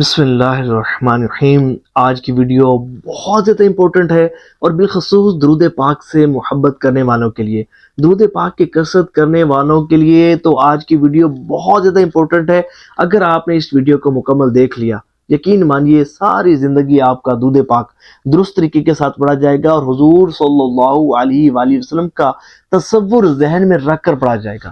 بسم اللہ الرحمن الرحیم۔ آج کی ویڈیو بہت زیادہ امپورٹنٹ ہے اور بالخصوص درود پاک سے محبت کرنے والوں کے لیے، درود پاک کی کثرت کرنے والوں کے لیے تو آج کی ویڈیو بہت زیادہ امپورٹنٹ ہے۔ اگر آپ نے اس ویڈیو کو مکمل دیکھ لیا، یقین مانیے ساری زندگی آپ کا درود پاک درست طریقے کے ساتھ پڑھا جائے گا اور حضور صلی اللہ علیہ وآلہ وسلم کا تصور ذہن میں رکھ کر پڑھا جائے گا۔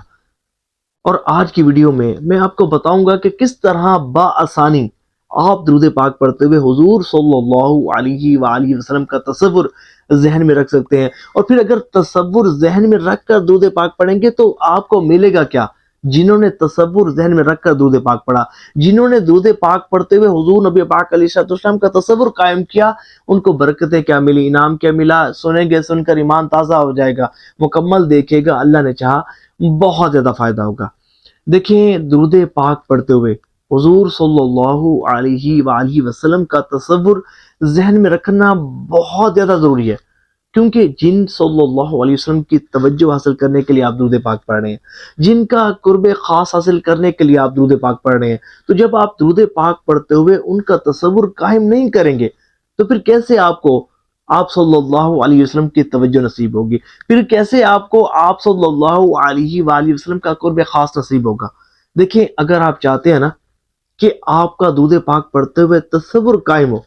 اور آج کی ویڈیو میں آپ کو بتاؤں گا کہ کس طرح بآسانی آپ درود پاک پڑھتے ہوئے حضور صلی اللہ علیہ وآلہ وسلم کا تصور ذہن میں رکھ سکتے ہیں۔ اور پھر اگر تصور ذہن میں رکھ کر درود پاک پڑھیں گے تو آپ کو ملے گا کیا؟ جنہوں نے تصور ذہن میں رکھ کر درود پاک پڑھا، جنہوں نے درود پاک پڑھتے ہوئے حضور نبی پاک علیہ السلام کا تصور قائم کیا، ان کو برکتیں کیا ملی، انعام کیا ملا، سنیں گے، سن کر ایمان تازہ ہو جائے گا، مکمل دیکھے گا، اللہ نے چاہا بہت زیادہ فائدہ ہوگا۔ دیکھیں، درود پاک پڑھتے ہوئے حضور صلی اللہ علیہ وآلہ وسلم کا تصور ذہن میں رکھنا بہت زیادہ ضروری ہے، کیونکہ جن صلی اللہ علیہ وسلم کی توجہ حاصل کرنے کے لیے آپ درود پاک پڑھ رہے ہیں، جن کا قرب خاص حاصل کرنے کے لیے آپ درود پاک پڑھ رہے ہیں، تو جب آپ درود پاک پڑھتے ہوئے ان کا تصور قائم نہیں کریں گے تو پھر کیسے آپ صلی اللہ علیہ وسلم کی توجہ نصیب ہوگی؟ پھر کیسے آپ صلی اللہ علیہ وآلہ وسلم کا قرب خاص نصیب ہوگا؟ دیکھیں، اگر آپ چاہتے ہیں نا کہ آپ کا درود پاک پڑھتے ہوئے تصور قائم ہو،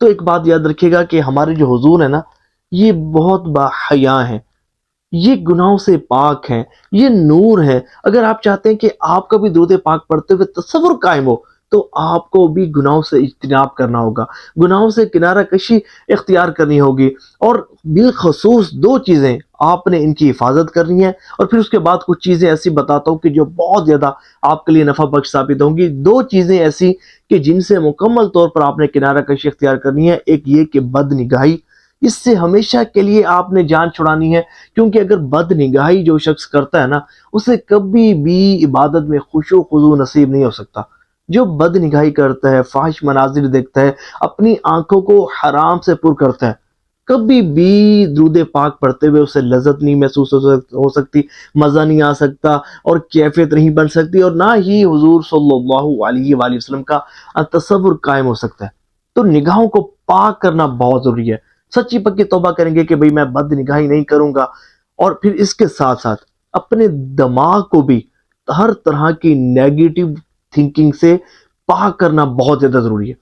تو ایک بات یاد رکھیے گا کہ ہمارے جو حضور ہیں نا، یہ بہت باحیا ہیں، یہ گناہوں سے پاک ہیں، یہ نور ہیں۔ اگر آپ چاہتے ہیں کہ آپ کا بھی درود پاک پڑھتے ہوئے تصور قائم ہو تو آپ کو بھی گناہوں سے اجتناب کرنا ہوگا، گناہوں سے کنارہ کشی اختیار کرنی ہوگی، اور بالخصوص دو چیزیں آپ نے ان کی حفاظت کرنی ہے۔ اور پھر اس کے بعد کچھ چیزیں ایسی بتاتا ہوں کہ جو بہت زیادہ آپ کے لیے نفع بخش ثابت ہوں گی۔ دو چیزیں ایسی کہ جن سے مکمل طور پر آپ نے کنارہ کشی اختیار کرنی ہے۔ ایک یہ کہ بد نگاہی، اس سے ہمیشہ کے لیے آپ نے جان چھڑانی ہے، کیونکہ اگر بد نگاہی جو شخص کرتا ہے نا، اسے کبھی بھی عبادت میں خشوع و خضوع نصیب نہیں ہو سکتا۔ جو بد نگاہی کرتا ہے، فاحش مناظر دیکھتا ہے، اپنی آنکھوں کو حرام سے پر کرتا ہے، کبھی بھی درود پاک پڑھتے ہوئے اسے لذت نہیں محسوس ہو سکتی، مزہ نہیں آ سکتا، اور کیفیت نہیں بن سکتی، اور نہ ہی حضور صلی اللہ علیہ وآلہ وسلم کا تصور قائم ہو سکتا ہے۔ تو نگاہوں کو پاک کرنا بہت ضروری ہے۔ سچی پکی توبہ کریں گے کہ بھئی میں بد نگاہی نہیں کروں گا، اور پھر اس کے ساتھ ساتھ اپنے دماغ کو بھی ہر طرح کی نیگیٹو تھنکنگ سے پاک کرنا بہت زیادہ ضروری ہے۔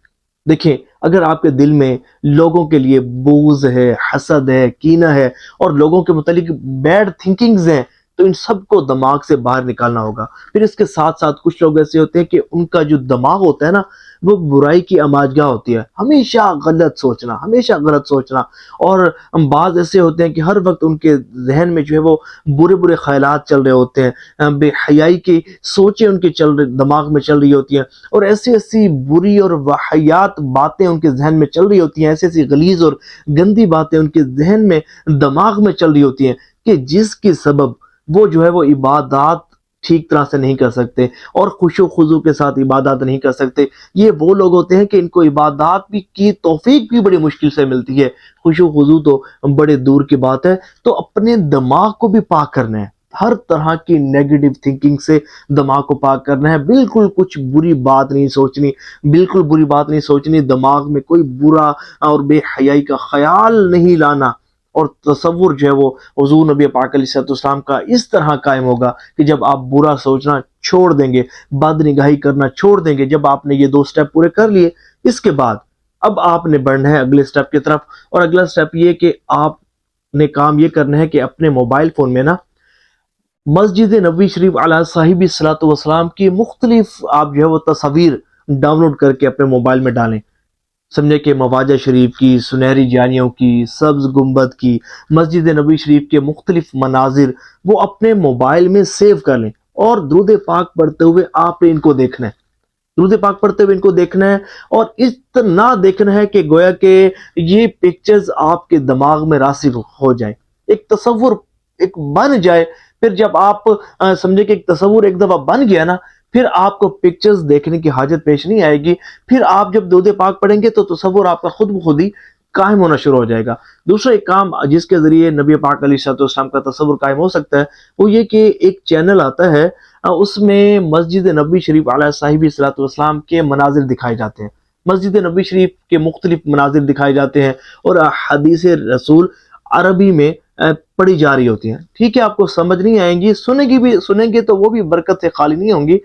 دیکھیں، اگر آپ کے دل میں لوگوں کے لیے بغض ہے، حسد ہے، کینہ ہے، اور لوگوں کے متعلق بیڈ تھنکنگز ہیں، تو ان سب کو دماغ سے باہر نکالنا ہوگا۔ پھر اس کے ساتھ ساتھ کچھ لوگ ایسے ہوتے ہیں کہ ان کا جو دماغ ہوتا ہے نا، وہ برائی کی اماجگاہ ہوتی ہے، ہمیشہ غلط سوچنا، ہمیشہ غلط سوچنا۔ اور بعض ایسے ہوتے ہیں کہ ہر وقت ان کے ذہن میں جو ہے وہ برے برے خیالات چل رہے ہوتے ہیں، بے حیائی کی سوچیں ان کے دماغ میں چل رہی ہوتی ہیں، اور ایسی بری اور واہیات باتیں ان کے ذہن میں چل رہی ہوتی ہیں، ایسی غلیظ اور گندی باتیں ان کے ذہن میں دماغ میں چل رہی ہوتی ہیں کہ جس کی سبب وہ جو ہے وہ عبادات ٹھیک طرح سے نہیں کر سکتے اور خشوع و خضوع کے ساتھ عبادات نہیں کر سکتے۔ یہ وہ لوگ ہوتے ہیں کہ ان کو عبادات بھی کی توفیق بھی بڑی مشکل سے ملتی ہے، خشوع و خضوع تو بڑے دور کی بات ہے۔ تو اپنے دماغ کو بھی پاک کرنا ہے، ہر طرح کی نیگیٹو تھنکنگ سے دماغ کو پاک کرنا ہے۔ بالکل کچھ بری بات نہیں سوچنی، بالکل بری بات نہیں سوچنی، دماغ میں کوئی برا اور بے حیائی کا خیال نہیں لانا، اور تصور جو ہے وہ حضور نبی پاک علیہ السلام کا اس طرح قائم ہوگا کہ جب آپ برا سوچنا چھوڑ دیں گے، بد نگاہی کرنا چھوڑ دیں گے، جب آپ نے یہ دو سٹیپ پورے کر لیے، اس کے بعد اب آپ نے بڑھنا ہے اگلے سٹیپ کی طرف۔ اور اگلا سٹیپ یہ کہ آپ نے کام یہ کرنا ہے کہ اپنے موبائل فون میں نا مسجد نبوی شریف علیہ صاحب الصلاۃ والسلام کی مختلف آپ جو ہے وہ تصاویر ڈاؤن لوڈ کر کے اپنے موبائل میں ڈالیں۔ سمجھے کہ مواجہ شریف کی، سنہری جانیوں کی، سبز گنبد کی، مسجد نبوی شریف کے مختلف مناظر وہ اپنے موبائل میں سیو کر لیں، اور درود پاک پڑھتے ہوئے آپ نے ان کو دیکھنا ہے، درود پاک پڑھتے ہوئے ان کو دیکھنا ہے، اور اتنا دیکھنا ہے کہ گویا کہ یہ پکچرز آپ کے دماغ میں راسخ ہو جائیں، ایک تصور ایک بن جائے۔ پھر جب آپ سمجھے کہ ایک تصور ایک دفعہ بن گیا نا، پھر آپ کو پکچرز دیکھنے کی حاجت پیش نہیں آئے گی۔ پھر آپ جب درود پاک پڑھیں گے تو تصور آپ کا خود بخود ہی قائم ہونا شروع ہو جائے گا۔ دوسرا ایک کام جس کے ذریعے نبی پاک علیہ الصلوۃ والسلام کا تصور قائم ہو سکتا ہے وہ یہ کہ ایک چینل آتا ہے، اس میں مسجد نبی شریف علیہ صاحب الصلوۃ والسلام کے مناظر دکھائے جاتے ہیں، مسجد نبی شریف کے مختلف مناظر دکھائے جاتے ہیں اور حدیث رسول عربی میں پڑھی جا رہی ہوتی ہیں۔ ٹھیک ہے، آپ کو سمجھ نہیں آئیں گی، سنیں گے تو وہ بھی برکت سے خالی نہیں ہوں گی۔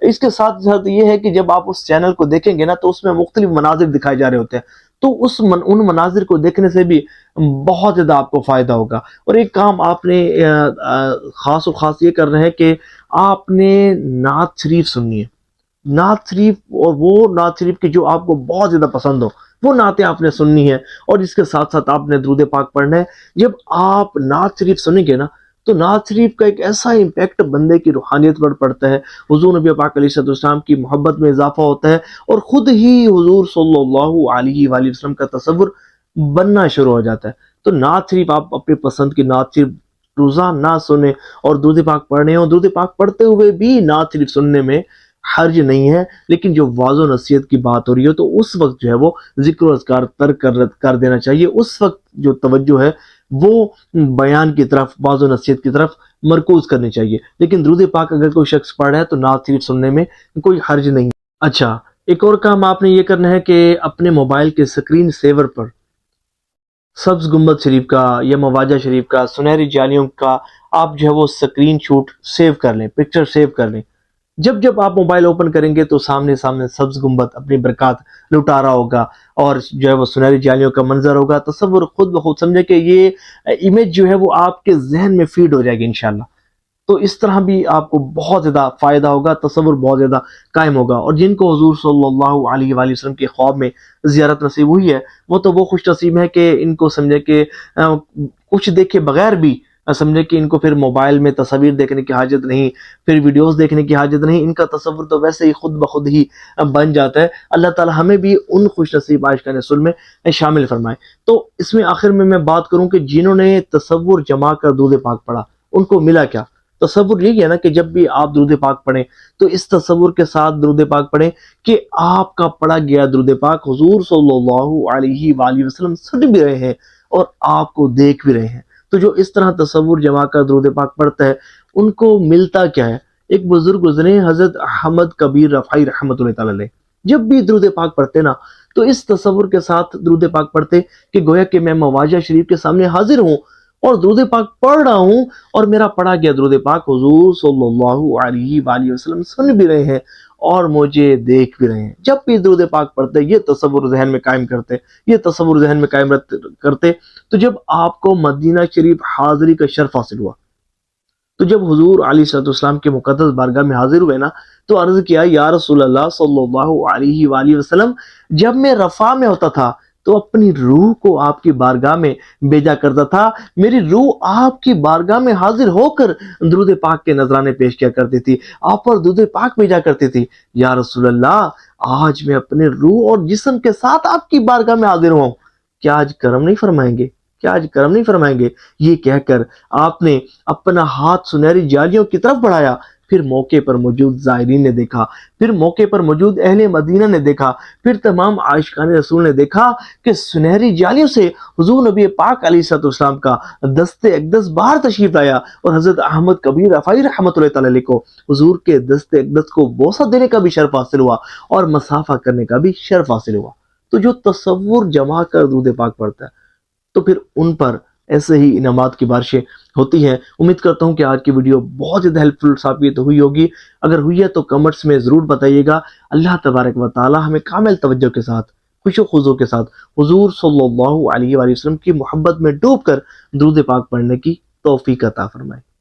اس کے ساتھ ساتھ یہ ہے کہ جب آپ اس چینل کو دیکھیں گے نا تو اس میں مختلف مناظر دکھائے جا رہے ہوتے ہیں، تو ان مناظر کو دیکھنے سے بھی بہت زیادہ آپ کو فائدہ ہوگا۔ اور ایک کام آپ نے خاص و خاص یہ کرنا ہے کہ آپ نے نعت شریف سننی ہے، نعت شریف، اور وہ نعت شریف کی جو آپ کو بہت زیادہ پسند ہو وہ نعتیں آپ نے سننی ہے، اور اس کے ساتھ ساتھ آپ نے درود پاک پڑھنا ہے۔ جب آپ نعت شریف سنیں گے نا تو نعت شریف کا ایک ایسا امپیکٹ بندے کی روحانیت پر پڑتا ہے، حضور نبی پاک علیہ السلام کی محبت میں اضافہ ہوتا ہے، اور خود ہی حضور صلی اللہ علیہ وآلہ وسلم کا تصور بننا شروع ہو جاتا ہے۔ تو نعت شریف آپ اپنی پسند کی نعت شریف روزانہ سنیں، اور درود پاک پڑھنے اور درود پاک پڑھتے ہوئے بھی نعت شریف سننے میں حرج نہیں ہے، لیکن جو واضح و نصیحت کی بات ہو رہی ہے تو اس وقت جو ہے وہ ذکر و اذکار ترک کر دینا چاہیے۔ اس وقت جو توجہ ہے وہ بیان کی طرف، واضح و نصیحت کی طرف مرکوز کرنی چاہیے۔ لیکن درود پاک اگر کوئی شخص پڑھ رہا ہے تو نعت شریف سننے میں کوئی حرج نہیں۔ اچھا، ایک اور کام آپ نے یہ کرنا ہے کہ اپنے موبائل کے اسکرین سیور پر سبز گنبد شریف کا یا مواجہ شریف کا، سنہری جالیوں کا آپ جو ہے وہ اسکرین شاٹ سیو کر لیں، پکچر سیو کر لیں۔ جب آپ موبائل اوپن کریں گے تو سامنے سبز گنبد اپنی برکات لٹا رہا ہوگا، اور جو ہے وہ سنہری جالیوں کا منظر ہوگا۔ تصور خود بخود سمجھے کہ یہ امیج جو ہے وہ آپ کے ذہن میں فیڈ ہو جائے گی انشاءاللہ۔ تو اس طرح بھی آپ کو بہت زیادہ فائدہ ہوگا، تصور بہت زیادہ قائم ہوگا۔ اور جن کو حضور صلی اللہ علیہ وآلہ وسلم کے خواب میں زیارت نصیب ہوئی ہے وہ خوش نصیب ہے کہ ان کو سمجھے کہ کچھ دیکھے بغیر بھی سمجھے کہ ان کو پھر موبائل میں تصاویر دیکھنے کی حاجت نہیں، پھر ویڈیوز دیکھنے کی حاجت نہیں، ان کا تصور تو ویسے ہی خود بخود ہی بن جاتا ہے۔ اللہ تعالی ہمیں بھی ان خوش نصیب عاشقان رسول میں شامل فرمائے۔ تو اس میں آخر میں بات کروں کہ جنہوں نے تصور جما کر درود پاک پڑھا ان کو ملا کیا؟ تصور یہی ہے نا کہ جب بھی آپ درود پاک پڑھیں تو اس تصور کے ساتھ درود پاک پڑھیں کہ آپ کا پڑھا گیا درود پاک حضور صلی اللہ علیہ وآلہ وسلم سن بھی رہے ہیں اور آپ کو دیکھ بھی رہے ہیں۔ تو جو اس طرح تصور جما کر درود پاک پڑھتا ہے ان کو ملتا کیا ہے؟ ایک بزرگ گزرے حضرت احمد کبیر رفاعی رحمۃ اللہ تعالی علیہ، جب بھی درود پاک پڑھتے نا تو اس تصور کے ساتھ درود پاک پڑھتے کہ گویا کہ میں مواجہ شریف کے سامنے حاضر ہوں اور درود پاک پڑھ رہا ہوں، اور میرا پڑھا گیا درود پاک حضور صلی اللہ علیہ وآلہ وسلم سن بھی رہے ہیں اور مجھے دیکھ بھی رہے ہیں۔ جب بھی درود پاک پڑھتے یہ تصور ذہن میں قائم کرتے تو جب آپ کو مدینہ شریف حاضری کا شرف حاصل ہوا، تو جب حضور علیہ السلام کے مقدس بارگاہ میں حاضر ہوئے نا تو عرض کیا یا رسول اللہ صلی اللہ علیہ وآلہ وسلم، جب میں رفع میں ہوتا تھا تو اپنی روح کو آپ کی بارگاہ میں بھیجا کرتا تھا، میری روح آپ کی بارگاہ میں حاضر ہو کر درود پاک کے نذرانے پیش کیا کرتی تھی، آپ پر درود پاک بھیجا کرتی تھی۔ یا رسول اللہ، آج میں اپنے روح اور جسم کے ساتھ آپ کی بارگاہ میں حاضر ہوں، کیا آج کرم نہیں فرمائیں گے؟ یہ کہہ کر آپ نے اپنا ہاتھ سنہری جالیوں کی طرف بڑھایا، پھر موقع پر موجود زائرین نے دیکھا، پھر موقع پر موجود اہل مدینہ نے دیکھا، پھر تمام عاشقان رسول نے دیکھا کہ سنہری جالیوں سے حضور نبی پاک علیہ السلام کا دست اقدس باہر تشریف لایا، اور حضرت احمد کبیر رفاعی رحمۃ اللہ تعالی علیہ کو حضور کے دست اقدس کو بوسہ دینے کا بھی شرف حاصل ہوا اور مصافحہ کرنے کا بھی شرف حاصل ہوا۔ تو جو تصور جما کر درود پاک پڑھتا ہے تو پھر ان پر ایسے ہی انعامات کی بارشیں ہوتی ہیں۔ امید کرتا ہوں کہ آج کی ویڈیو بہت زیادہ ہیلپ فل ثابت ہوئی ہوگی، اگر ہوئی ہے تو کمنٹس میں ضرور بتائیے گا۔ اللہ تبارک و تعالی ہمیں کامل توجہ کے ساتھ، خوش و خضوع کے ساتھ حضور صلی اللہ علیہ وآلہ وسلم کی محبت میں ڈوب کر درود پاک پڑھنے کی توفیق عطا فرمائے۔